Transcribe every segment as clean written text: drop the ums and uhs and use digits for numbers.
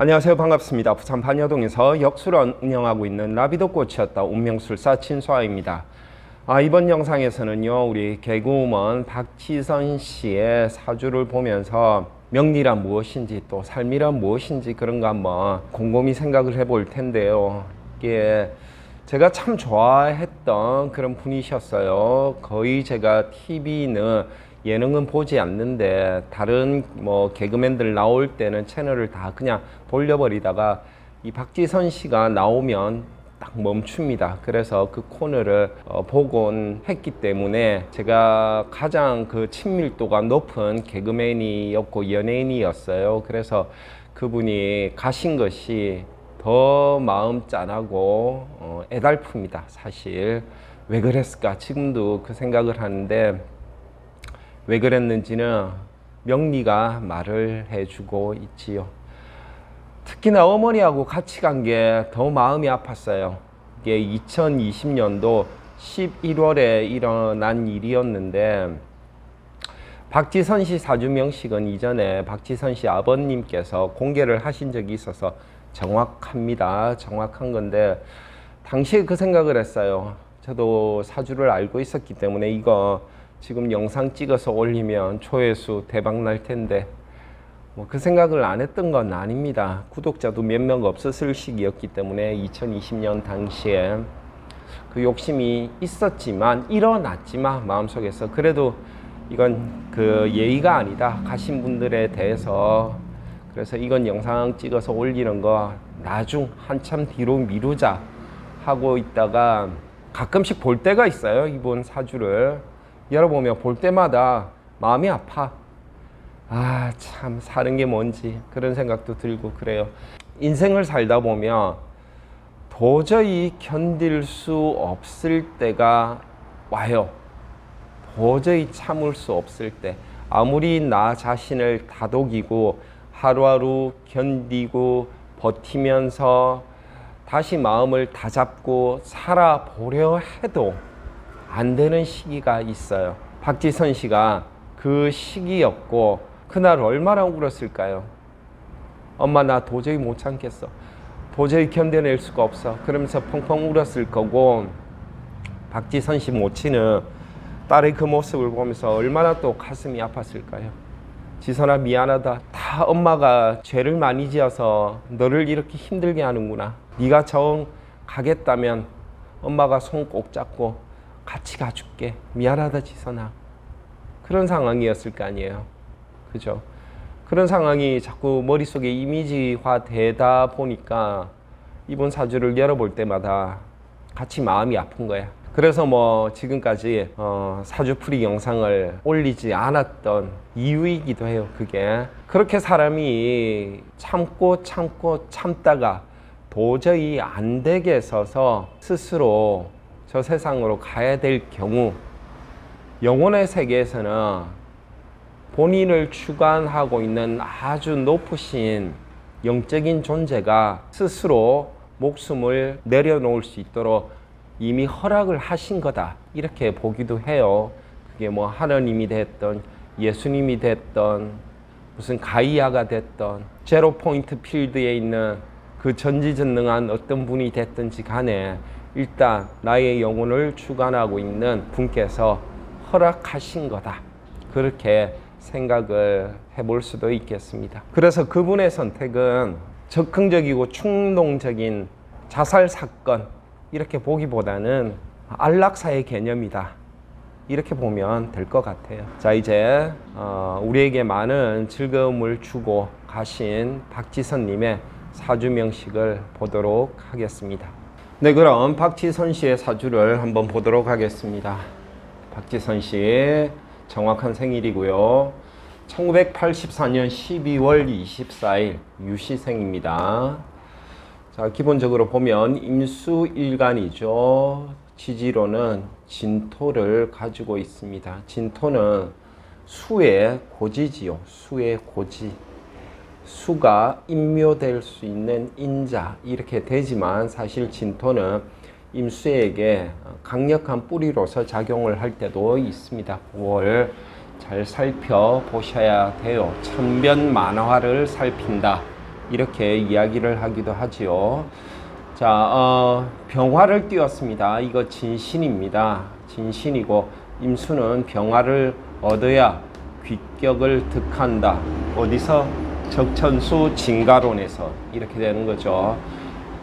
안녕하세요. 반갑습니다. 부산 반여동에서 역술원 운영하고 있는 라비도 꽃이었다 운명술사 진수아입니다. 이번 영상에서는요, 우리 개그우먼 박지선 씨의 사주를 보면서 명리란 무엇인지 또 삶이란 무엇인지 그런 거 한번 곰곰이 생각을 해볼 텐데요. 이게 제가 참 좋아했던 그런 분이셨어요. 거의 제가 TV는 예능은 보지 않는데 다른 개그맨들 나올 때는 채널을 다 그냥 돌려버리다가 이 박지선 씨가 나오면 딱 멈춥니다. 그래서 그 코너를 보곤 했기 때문에 제가 가장 그 친밀도가 높은 개그맨이었고 연예인이었어요. 그래서 그분이 가신 것이 더 마음 짠하고 애달픕니다. 사실 왜 그랬을까 지금도 그 생각을 하는데, 왜 그랬는지는 명리가 말을 해주고 있지요. 특히나 어머니하고 같이 간 게 더 마음이 아팠어요. 이게 2020년도 11월에 일어난 일이었는데, 박지선 씨 사주명식은 이전에 박지선 씨 아버님께서 공개를 하신 적이 있어서 정확합니다. 정확한 건데, 당시에 그 생각을 했어요. 저도 사주를 알고 있었기 때문에 이거 지금 영상 찍어서 올리면 조회수 대박 날 텐데 그 생각을 안 했던 건 아닙니다. 구독자도 몇 명 없었을 시기였기 때문에 2020년 당시에 그 욕심이 있었지만 일어났지만 마음속에서 그래도 이건 그 예의가 아니다 가신 분들에 대해서, 그래서 이건 영상 찍어서 올리는 거 나중 한참 뒤로 미루자 하고 있다가 가끔씩 볼 때가 있어요. 이분 사주를 열어보면 볼 때마다 마음이 아파. 참 사는 게 뭔지 그런 생각도 들고 그래요. 인생을 살다 보면 도저히 견딜 수 없을 때가 와요. 도저히 참을 수 없을 때, 아무리 나 자신을 다독이고 하루하루 견디고 버티면서 다시 마음을 다잡고 살아보려 해도 안 되는 시기가 있어요. 박지선 씨가 그 시기였고 그날 얼마나 울었을까요? 엄마 나 도저히 못 참겠어. 도저히 견뎌낼 수가 없어. 그러면서 펑펑 울었을 거고, 박지선 씨 모친은 딸의 그 모습을 보면서 얼마나 또 가슴이 아팠을까요? 지선아 미안하다. 다 엄마가 죄를 많이 지어서 너를 이렇게 힘들게 하는구나. 네가 정 가겠다면 엄마가 손 꼭 잡고 같이 가줄게. 미안하다 지선아. 그런 상황이었을 거 아니에요. 그죠? 그런 상황이 자꾸 머릿속에 이미지화 되다 보니까 이번 사주를 열어볼 때마다 같이 마음이 아픈 거야. 그래서 지금까지 사주풀이 영상을 올리지 않았던 이유이기도 해요. 그게 그렇게 사람이 참고 참다가 도저히 안 되게 서서 스스로 저 세상으로 가야 될 경우, 영혼의 세계에서는 본인을 주관하고 있는 아주 높으신 영적인 존재가 스스로 목숨을 내려놓을 수 있도록 이미 허락을 하신 거다, 이렇게 보기도 해요. 그게 하느님이 됐던 예수님이 됐던 무슨 가이아가 됐던 제로 포인트 필드에 있는 그 전지전능한 어떤 분이 됐든지 간에 일단 나의 영혼을 주관하고 있는 분께서 허락하신 거다, 그렇게 생각을 해볼 수도 있겠습니다. 그래서 그분의 선택은 적극적이고 충동적인 자살 사건 이렇게 보기보다는 안락사의 개념이다, 이렇게 보면 될 것 같아요. 자, 이제 우리에게 많은 즐거움을 주고 가신 박지선님의 사주명식을 보도록 하겠습니다. 네, 그럼 박지선 씨의 사주를 한번 보도록 하겠습니다. 박지선 씨 정확한 생일이고요. 1984년 12월 24일 유시생입니다. 자, 기본적으로 보면 임수일간이죠. 지지로는 진토를 가지고 있습니다. 진토는 수의 고지지요. 수의 고지. 수가 인묘될 수 있는 인자, 이렇게 되지만 사실 진토는 임수에게 강력한 뿌리로서 작용을 할 때도 있습니다. 그걸 잘 살펴보셔야 돼요. 천변만화를 살핀다, 이렇게 이야기를 하기도 하지요. 자, 병화를 띄웠습니다. 이거 진신입니다. 진신이고 임수는 병화를 얻어야 귀격을 득한다. 어디서? 적천수 진가론에서 이렇게 되는 거죠.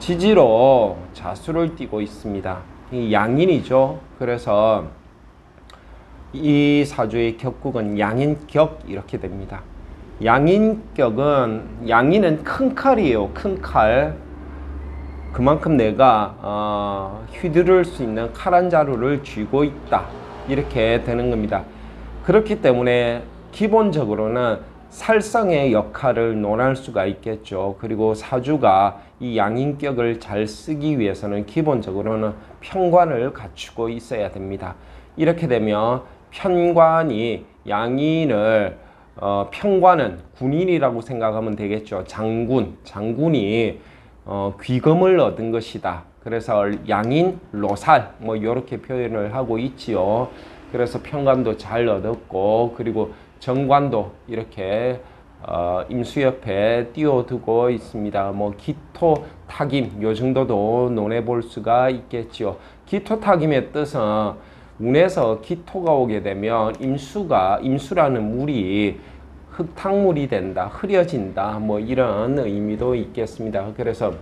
지지로 자수를 띄고 있습니다. 이 양인이죠. 그래서 이 사주의 격국은 양인격 이렇게 됩니다. 양인격은 양인은 큰 칼이에요. 큰 칼. 그만큼 내가 휘두를 수 있는 칼 한 자루를 쥐고 있다. 이렇게 되는 겁니다. 그렇기 때문에 기본적으로는 살성의 역할을 논할 수가 있겠죠. 그리고 사주가 이 양인격을 잘 쓰기 위해서는 기본적으로는 편관을 갖추고 있어야 됩니다. 이렇게 되면 편관이 양인을 편관은 군인이라고 생각하면 되겠죠. 장군이 귀금을 얻은 것이다. 그래서 양인 로살 뭐 이렇게 표현을 하고 있지요. 그래서 편관도 잘 얻었고 그리고 정관도 이렇게 임수 옆에 띄워두고 있습니다. 뭐 기토 타김 요 정도도 논해 볼 수가 있겠지요. 기토 타김의 뜻은 운에서 기토가 오게 되면 임수라는 물이 흙탕물이 된다, 흐려진다, 뭐 이런 의미도 있겠습니다. 그래서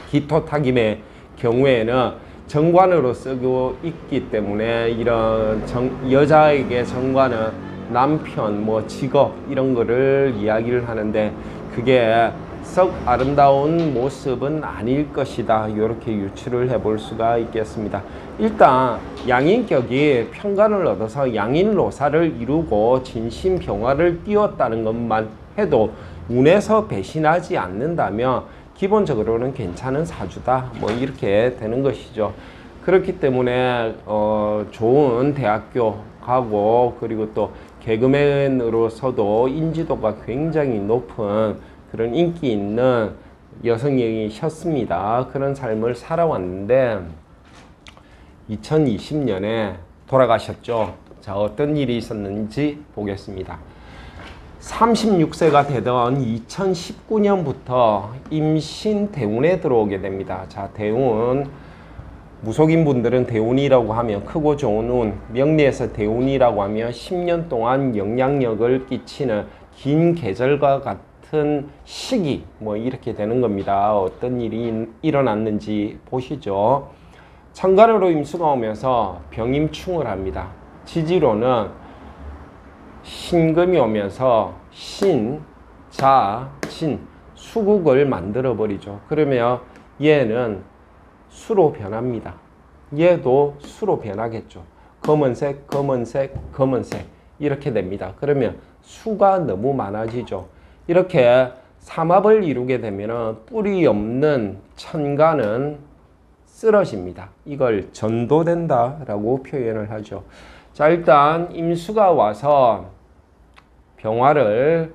기토타김의 경우에는 정관으로 쓰고 있기 때문에 이런 여자에게 정관은 남편, 뭐 직업 이런 거를 이야기를 하는데 그게 썩 아름다운 모습은 아닐 것이다. 이렇게 유추를 해볼 수가 있겠습니다. 일단 양인격이 편관을 얻어서 양인로사를 이루고 진신병화를 띄웠다는 것만 해도 운에서 배신하지 않는다면 기본적으로는 괜찮은 사주다. 뭐 이렇게 되는 것이죠. 그렇기 때문에 좋은 대학교 가고 그리고 또 개그맨으로서도 인지도가 굉장히 높은 그런 인기 있는 여성이셨습니다. 그런 삶을 살아왔는데 2020년에 돌아가셨죠. 자, 어떤 일이 있었는지 보겠습니다. 36세가 되던 2019년부터 임신 대운에 들어오게 됩니다. 자, 대운 무속인 분들은 대운이라고 하면 크고 좋은 운, 명리에서 대운이라고 하면 10년 동안 영향력을 끼치는 긴 계절과 같은 시기 뭐 이렇게 되는 겁니다. 어떤 일이 일어났는지 보시죠. 천간으로 임수가 오면서 병임충을 합니다. 지지로는 신금이 오면서 신, 자, 진, 수국을 만들어 버리죠. 그러면 얘는 수로 변합니다. 얘도 수로 변하겠죠. 검은색, 검은색, 검은색 이렇게 됩니다. 그러면 수가 너무 많아지죠. 이렇게 삼합을 이루게 되면 뿌리 없는 천간은 쓰러집니다. 이걸 전도된다라고 표현을 하죠. 자, 일단 임수가 와서 병화를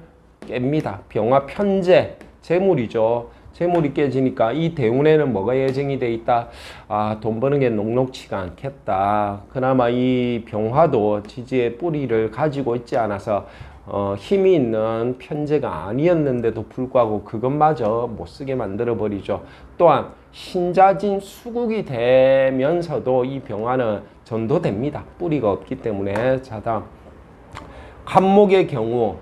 깹니다. 병화 편재, 재물이죠. 재물이 깨지니까 이 대운에는 뭐가 예정이 돼 있다? 아, 돈 버는 게 녹록치가 않겠다. 그나마 이 병화도 지지의 뿌리를 가지고 있지 않아서 힘이 있는 편재가 아니었는데도 불구하고 그것마저 못 쓰게 만들어 버리죠. 또한 신자진 수국이 되면서도 이 병화는 전도됩니다. 뿌리가 없기 때문에. 자, 다음 간목의 경우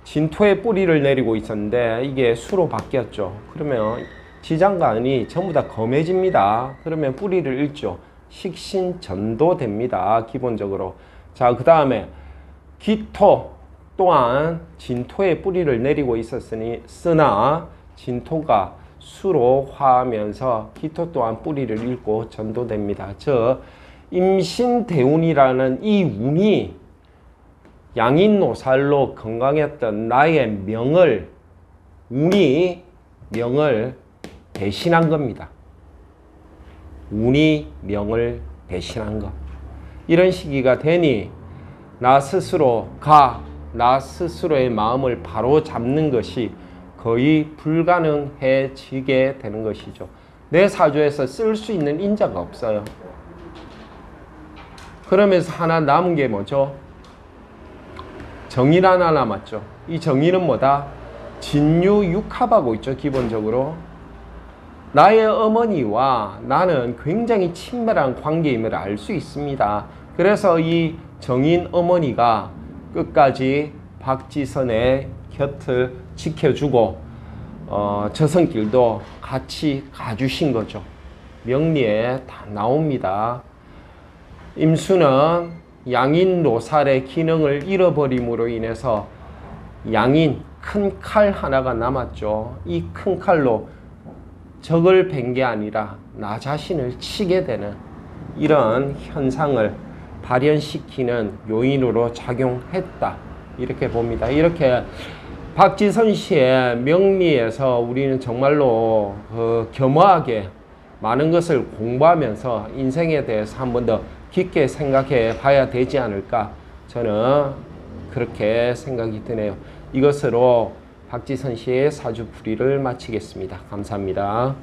진토에 뿌리를 내리고 있었는데 이게 수로 바뀌었죠. 그러면 지장간이 전부 다 검해집니다. 그러면 뿌리를 잃죠. 식신 전도됩니다. 기본적으로. 자, 그 다음에 기토 또한 진토에 뿌리를 내리고 있었으나 진토가 수로 화하면서 기토 또한 뿌리를 잃고 전도됩니다. 즉 임신대운이라는 이 운이 양인노살로 건강했던 나의 운이 명을 배신한 겁니다. 운이 명을 배신한 것. 이런 시기가 되니 나 스스로의 마음을 바로 잡는 것이 거의 불가능해지게 되는 것이죠. 내 사주에서 쓸 수 있는 인자가 없어요. 그러면서 하나 남은 게 뭐죠? 정인 하나 남았죠. 이 정인은 뭐다? 진유육합하고 있죠. 기본적으로 나의 어머니와 나는 굉장히 친밀한 관계임을 알 수 있습니다. 그래서 이 정인 어머니가 끝까지 박지선의 곁을 지켜주고 저승길도 같이 가주신 거죠. 명리에 다 나옵니다. 임수는 양인 노살의 기능을 잃어버림으로 인해서 양인 큰 칼 하나가 남았죠. 이 큰 칼로 적을 벤 게 아니라 나 자신을 치게 되는 이런 현상을 발현시키는 요인으로 작용했다. 이렇게 봅니다. 이렇게 박지선 씨의 명리에서 우리는 정말로 겸허하게 많은 것을 공부하면서 인생에 대해서 한 번 더 깊게 생각해 봐야 되지 않을까, 저는 그렇게 생각이 드네요. 이것으로 박지선 씨의 사주풀이를 마치겠습니다. 감사합니다.